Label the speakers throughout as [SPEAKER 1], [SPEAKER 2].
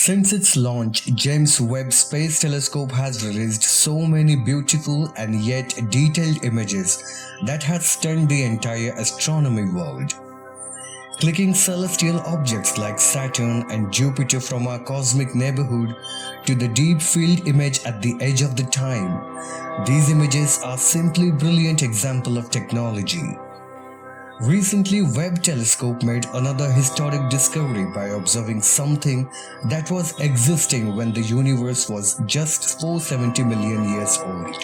[SPEAKER 1] Since its launch, James Webb Space Telescope has released so many beautiful and yet detailed images that has stunned the entire astronomy world. Clicking celestial objects like Saturn and Jupiter from our cosmic neighborhood to the deep field image at the edge of the time, these images are simply brilliant example of technology. Recently, Webb Telescope made another historic discovery by observing something that was existing when the universe was just 470 million years old.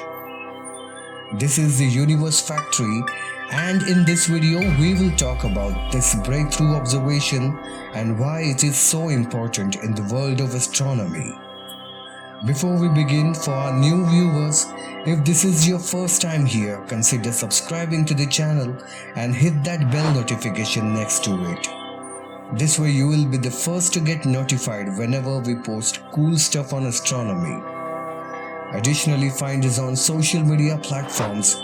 [SPEAKER 1] This is the Universe Factory, and in this video we will talk about this breakthrough observation and why it is so important in the world of astronomy. Before we begin, for our new viewers, if this is your first time here, consider subscribing to the channel and hit that bell notification next to it. This way you will be the first to get notified whenever we post cool stuff on astronomy. Additionally, find us on social media platforms,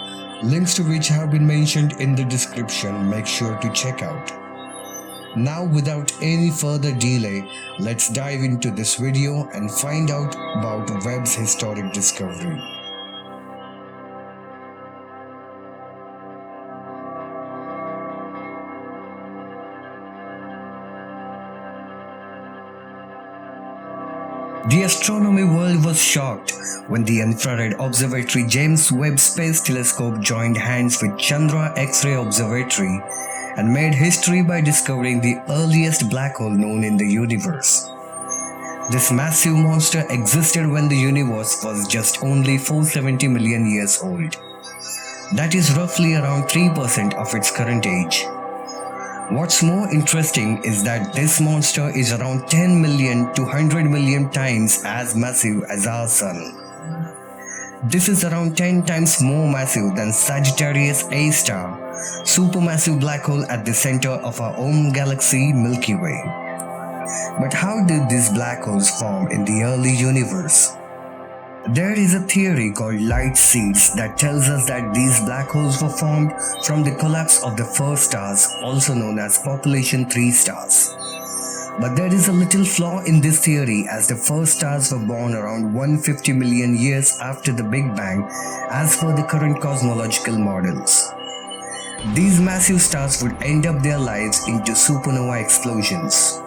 [SPEAKER 1] links to which have been mentioned in the description. Make sure to check out. Now, without any further delay, let's dive into this video and find out about Webb's historic discovery. The astronomy world was shocked when the infrared observatory James Webb Space Telescope joined hands with Chandra X-Ray Observatory and made history by discovering the earliest black hole known in the universe. This massive monster existed when the universe was just only 470 million years old. That is roughly around 3% of its current age. What's more interesting is that this monster is around 10 million to 100 million times as massive as our Sun. This is around 10 times more massive than Sagittarius A star, supermassive black hole at the center of our own galaxy, Milky Way. But how did these black holes form in the early universe? There is a theory called light seeds that tells us that these black holes were formed from the collapse of the first stars, also known as population 3 stars. But there is a little flaw in this theory, as the first stars were born around 150 million years after the Big Bang as per the current cosmological models. These massive stars would end up their lives into supernova explosions.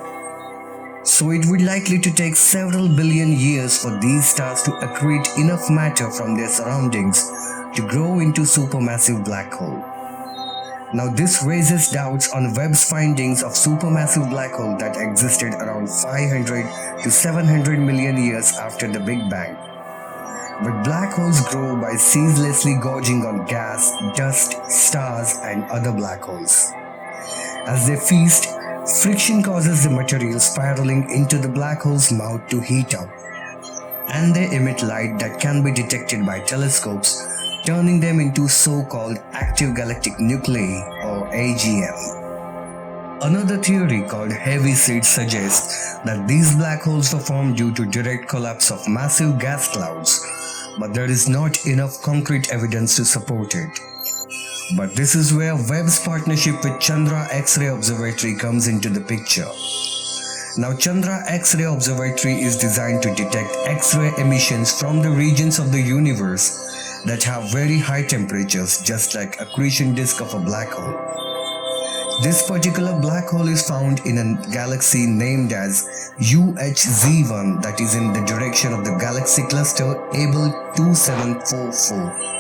[SPEAKER 1] So it would likely to take several billion years for these stars to accrete enough matter from their surroundings to grow into supermassive black hole. Now this raises doubts on Webb's findings of supermassive black hole that existed around 500 to 700 million years after the Big Bang. But black holes grow by ceaselessly gorging on gas, dust, stars and other black holes. As they feast, friction causes the material spiraling into the black hole's mouth to heat up, and they emit light that can be detected by telescopes, turning them into so-called active galactic nuclei or AGN. Another theory called heavy seeds suggests that these black holes were formed due to direct collapse of massive gas clouds, but there is not enough concrete evidence to support it. But this is where Webb's partnership with Chandra X-Ray Observatory comes into the picture. Now, Chandra X-Ray Observatory is designed to detect X-ray emissions from the regions of the universe that have very high temperatures, just like accretion disk of a black hole. This particular black hole is found in a galaxy named as UHZ1, that is in the direction of the galaxy cluster Abell 2744.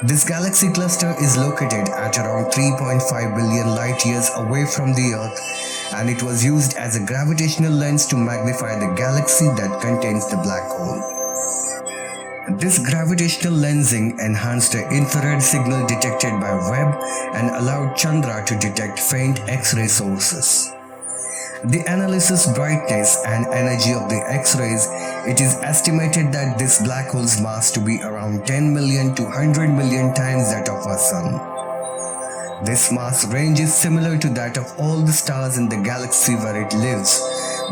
[SPEAKER 1] This galaxy cluster is located at around 3.5 billion light years away from the Earth, and it was used as a gravitational lens to magnify the galaxy that contains the black hole. This gravitational lensing enhanced the infrared signal detected by Webb and allowed Chandra to detect faint X-ray sources. The analysis brightness and energy of the X-rays, it is estimated that this black hole's mass to be around 10 million to 100 million times that of our Sun. This mass range is similar to that of all the stars in the galaxy where it lives,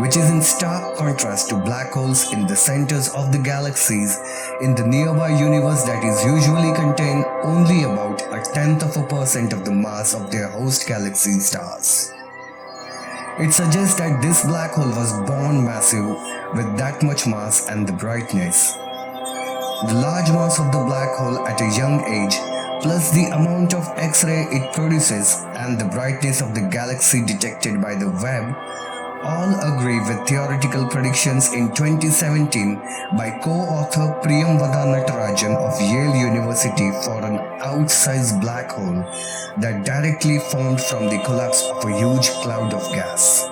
[SPEAKER 1] which is in stark contrast to black holes in the centers of the galaxies in the nearby universe that is usually contain only about 1/10% of the mass of their host galaxy stars. It suggests that this black hole was born massive with that much mass and the brightness. The large mass of the black hole at a young age, plus the amount of X-ray it produces and the brightness of the galaxy detected by the Webb, all agree with theoretical predictions in 2017 by co-author Priyamvada Natarajan of Yale University for an outsized black hole that directly formed from the collapse of a huge cloud of gas.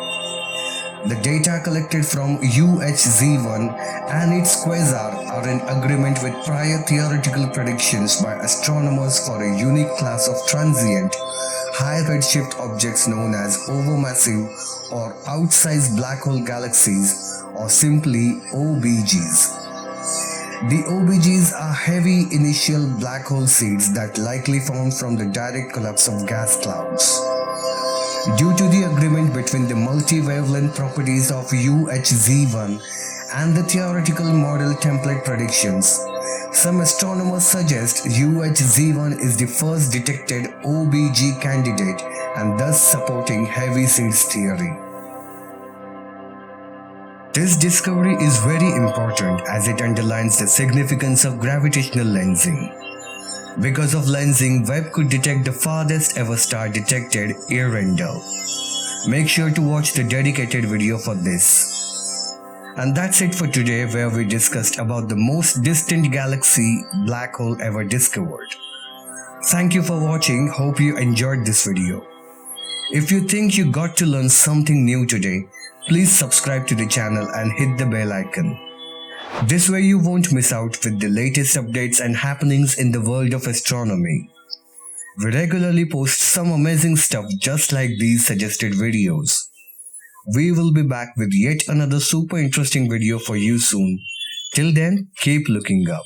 [SPEAKER 1] The data collected from UHZ1 and its quasar are in agreement with prior theoretical predictions by astronomers for a unique class of transient, high redshift objects known as overmassive or outsized black hole galaxies, or simply OBGs. The OBGs are heavy initial black hole seeds that likely formed from the direct collapse of gas clouds. Due to the agreement between the multi-wavelength properties of UHZ1 and the theoretical model template predictions, some astronomers suggest UHZ1 is the first detected OBG candidate and thus supporting heavy seeds theory. This discovery is very important as it underlines the significance of gravitational lensing. Because of lensing, Webb could detect the farthest ever star detected, Earendel. Make sure to watch the dedicated video for this. And that's it for today, where we discussed about the most distant galaxy black hole ever discovered. Thank you for watching. Hope you enjoyed this video. If you think you got to learn something new today, please subscribe to the channel and hit the bell icon. This way you won't miss out with the latest updates and happenings in the world of astronomy. We regularly post some amazing stuff just like these suggested videos. We will be back with yet another super interesting video for you soon. Till then, keep looking up.